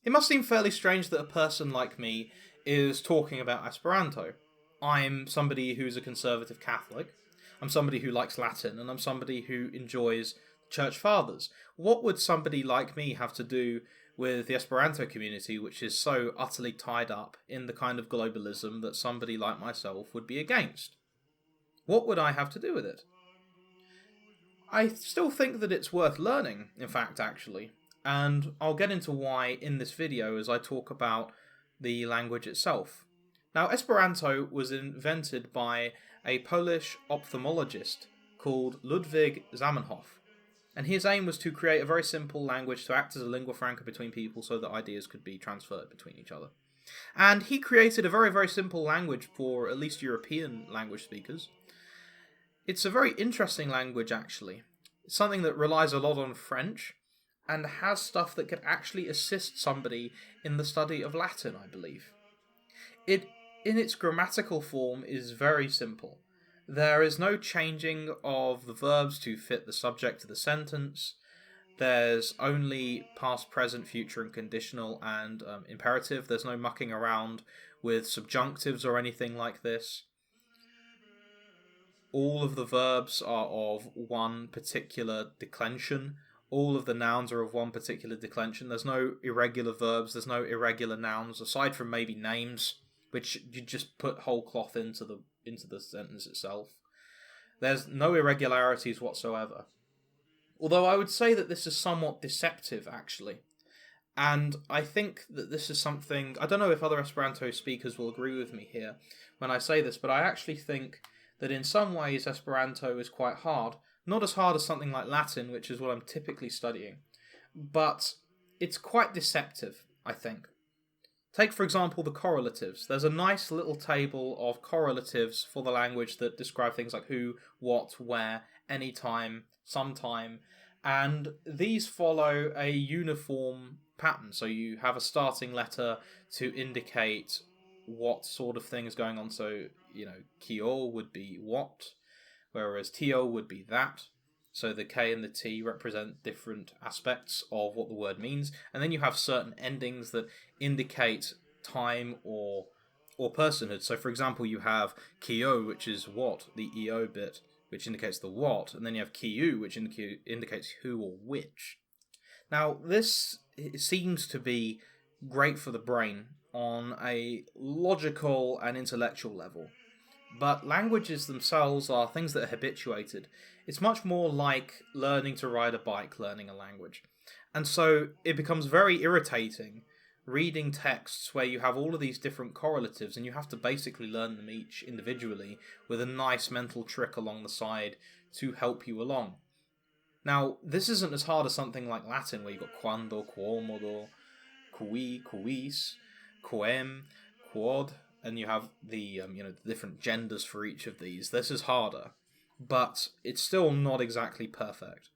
It must seem fairly strange that a person like me is talking about Esperanto. I'm somebody who's a conservative Catholic, I'm somebody who likes Latin, and I'm somebody who enjoys Church Fathers. What would somebody like me have to do with the Esperanto community, which is so utterly tied up in the kind of globalism that somebody like myself would be against? What would I have to do with it? I still think that it's worth learning, in fact, actually. And I'll get into why in this video as I talk about the language itself. Now, Esperanto was invented by a Polish ophthalmologist called Ludwig Zamenhof. And his aim was to create a very simple language to act as a lingua franca between people so that ideas could be transferred between each other. And he created a very, very simple language for at least European language speakers. It's a very interesting language, actually. It's something that relies a lot on French and has stuff that could actually assist somebody in the study of Latin, I believe. It, in its grammatical form, is very simple. There is no changing of the verbs to fit the subject of the sentence. There's only past, present, future, and conditional and imperative. There's no mucking around with subjunctives or anything like this. All of the verbs are of one particular declension. All of the nouns are of one particular declension. There's no irregular verbs. There's no irregular nouns, aside from maybe names, which you just put whole cloth into the sentence itself. There's no irregularities whatsoever. Although I would say that this is somewhat deceptive, actually. And I think that this is something... I don't know if other Esperanto speakers will agree with me here when I say this, but I actually think that in some ways Esperanto is quite hard. Not as hard as something like Latin, which is what I'm typically studying, but it's quite deceptive, I think. Take, for example, the correlatives. There's a nice little table of correlatives for the language that describe things like who, what, where, anytime, sometime, and these follow a uniform pattern. So you have a starting letter to indicate what sort of thing is going on. So, kyo would be what, whereas tio would be that. So the K and the T represent different aspects of what the word means. And then you have certain endings that indicate time or personhood. So for example, you have kyo, which is what, the EO bit, which indicates the what, and then you have kiu, which indicates who or which. Now, this seems to be great for the brain on a logical and intellectual level. But languages themselves are things that are habituated. It's much more like learning to ride a bike, learning a language. And so it becomes very irritating reading texts where you have all of these different correlatives and you have to basically learn them each individually with a nice mental trick along the side to help you along. Now, this isn't as hard as something like Latin, where you've got quando, quomodo, qui, quis, quem, quod, and you have the the different genders for each of these. This is harder, but it's still not exactly perfect.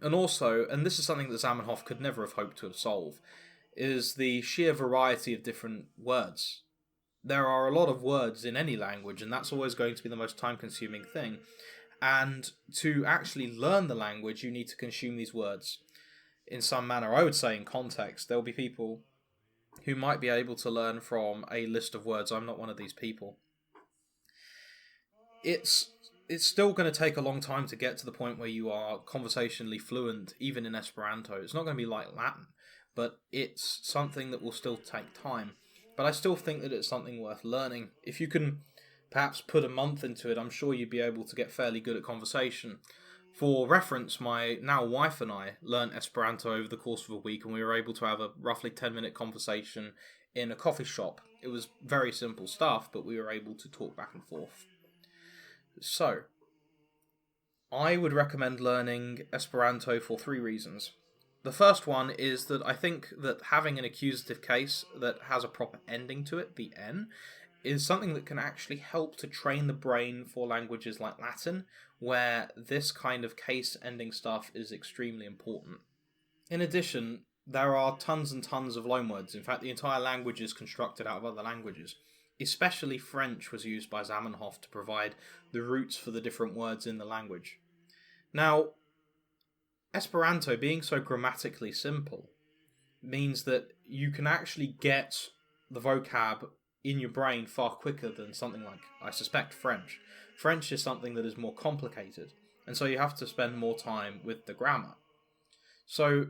And also, and this is something that Zamenhof could never have hoped to have solved, is the sheer variety of different words. There are a lot of words in any language, and that's always going to be the most time-consuming thing. And to actually learn the language, you need to consume these words in some manner. I would say in context. There will be people who might be able to learn from a list of words. I'm not one of these people. It's still going to take a long time to get to the point where you are conversationally fluent, even in Esperanto. It's not going to be like Latin, but it's something that will still take time. But I still think that it's something worth learning. If you can perhaps put a month into it, I'm sure you'd be able to get fairly good at conversation. For reference, my now wife and I learnt Esperanto over the course of a week, and we were able to have a roughly 10-minute conversation in a coffee shop. It was very simple stuff, but we were able to talk back and forth. So, I would recommend learning Esperanto for 3 reasons. The first one is that I think that having an accusative case that has a proper ending to it, the N, is something that can actually help to train the brain for languages like Latin, where this kind of case ending stuff is extremely important. In addition, there are tons and tons of loanwords. In fact, the entire language is constructed out of other languages. Especially French was used by Zamenhof to provide the roots for the different words in the language. Now, Esperanto, being so grammatically simple, means that you can actually get the vocab in your brain far quicker than something like, I suspect, French. French is something that is more complicated, and so you have to spend more time with the grammar. So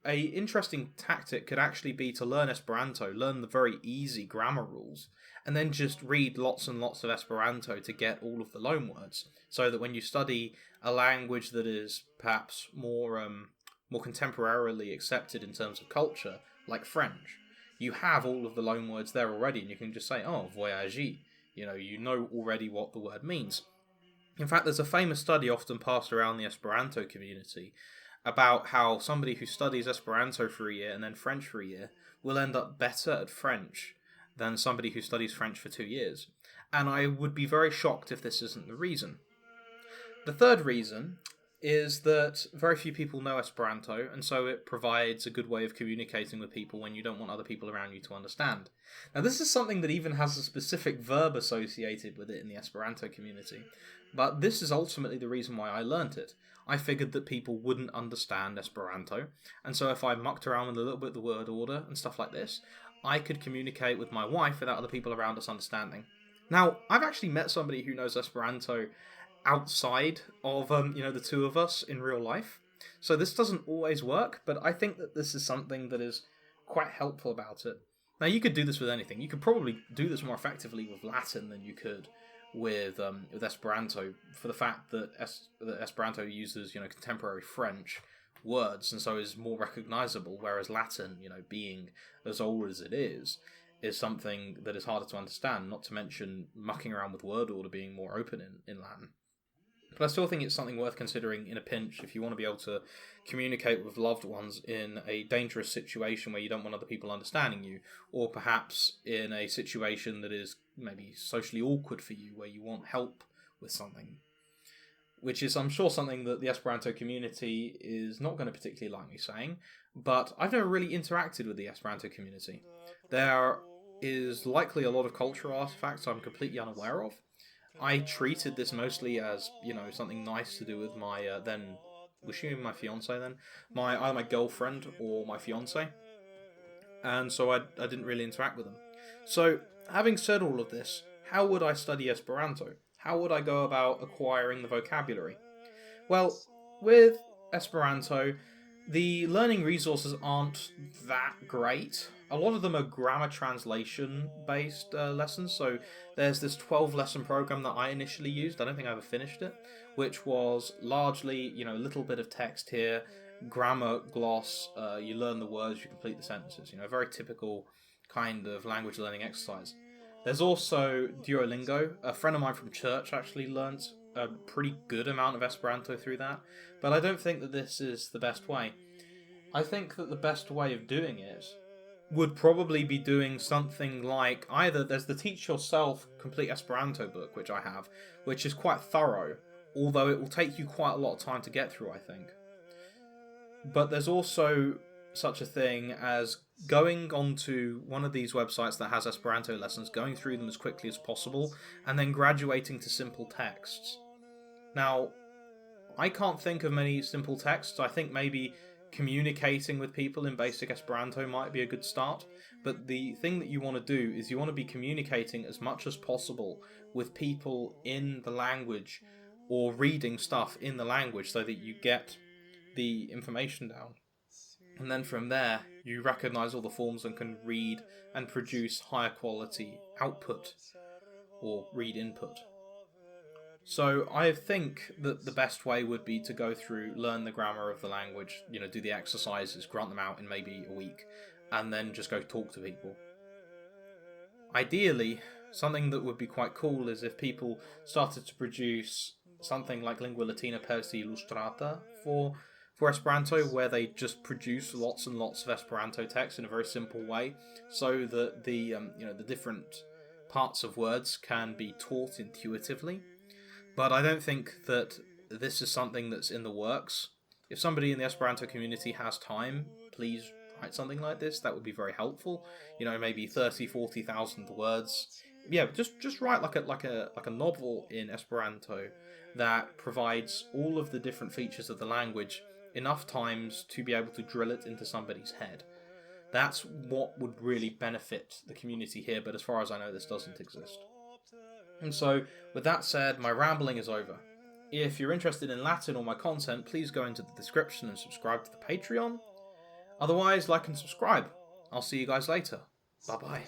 a interesting tactic could actually be to learn Esperanto, learn the very easy grammar rules, and then just read lots and lots of Esperanto to get all of the loanwords, so that when you study a language that is perhaps more contemporarily accepted in terms of culture, like French, you have all of the loanwords there already, and you can just say, "Oh, voyager." You know already what the word means. In fact, there's a famous study often passed around the Esperanto community about how somebody who studies Esperanto for a year and then French for a year will end up better at French than somebody who studies French for 2 years. And I would be very shocked if this isn't the reason. The third reason is that very few people know Esperanto, and so it provides a good way of communicating with people when you don't want other people around you to understand. Now, this is something that even has a specific verb associated with it in the Esperanto community, but this is ultimately the reason why I learnt it. I figured that people wouldn't understand Esperanto, and so if I mucked around with a little bit of the word order and stuff like this, I could communicate with my wife without other people around us understanding. Now, I've actually met somebody who knows Esperanto outside of the two of us in real life. So this doesn't always work, but I think that this is something that is quite helpful about it. Now, you could do this with anything. You could probably do this more effectively with Latin than you could with Esperanto, for the fact that Esperanto uses contemporary French words, and so is more recognizable, whereas Latin, being as old as it is something that is harder to understand, not to mention mucking around with word order being more open in Latin. But I still think it's something worth considering in a pinch if you want to be able to communicate with loved ones in a dangerous situation where you don't want other people understanding you, or perhaps in a situation that is maybe socially awkward for you where you want help with something. Which is, I'm sure, something that the Esperanto community is not going to particularly like me saying, but I've never really interacted with the Esperanto community. There is likely a lot of cultural artifacts I'm completely unaware of. I treated this mostly as, something nice to do with my then, was she my fiance then? Either my girlfriend or my fiance. And so I didn't really interact with them. So, having said all of this, how would I study Esperanto? How would I go about acquiring the vocabulary? Well, with Esperanto, the learning resources aren't that great. A lot of them are grammar translation based lessons. So there's this 12 lesson program that I initially used. I don't think I ever finished it, which was largely, a little bit of text here, grammar, gloss, you learn the words, you complete the sentences. A very typical kind of language learning exercise. There's also Duolingo. A friend of mine from church actually learnt a pretty good amount of Esperanto through that, but I don't think that this is the best way. I think that the best way of doing it would probably be doing something like either there's the Teach Yourself Complete Esperanto book, which I have, which is quite thorough, although it will take you quite a lot of time to get through, I think. But there's also such a thing as going onto one of these websites that has Esperanto lessons, going through them as quickly as possible, and then graduating to simple texts. Now, I can't think of many simple texts. I think maybe communicating with people in basic Esperanto might be a good start, but the thing that you want to do is you want to be communicating as much as possible with people in the language, or reading stuff in the language, so that you get the information down. And then from there, you recognize all the forms and can read and produce higher quality output, or read input. So I think that the best way would be to go through, learn the grammar of the language, do the exercises, grant them out in maybe a week, and then just go talk to people. Ideally, something that would be quite cool is if people started to produce something like Lingua Latina per se illustrata for Esperanto, where they just produce lots and lots of Esperanto text in a very simple way, so that the different parts of words can be taught intuitively. But I don't think that this is something that's in the works. If somebody in the Esperanto community has time, please write something like this. That would be very helpful. Maybe 30,000-40,000 words. Yeah, just write like a novel in Esperanto that provides all of the different features of the language enough times to be able to drill it into somebody's head. That's what would really benefit the community here, but as far as I know, this doesn't exist. And so, with that said, my rambling is over. If you're interested in Latin or my content, please go into the description and subscribe to the Patreon. Otherwise, like and subscribe. I'll see you guys later. Bye-bye.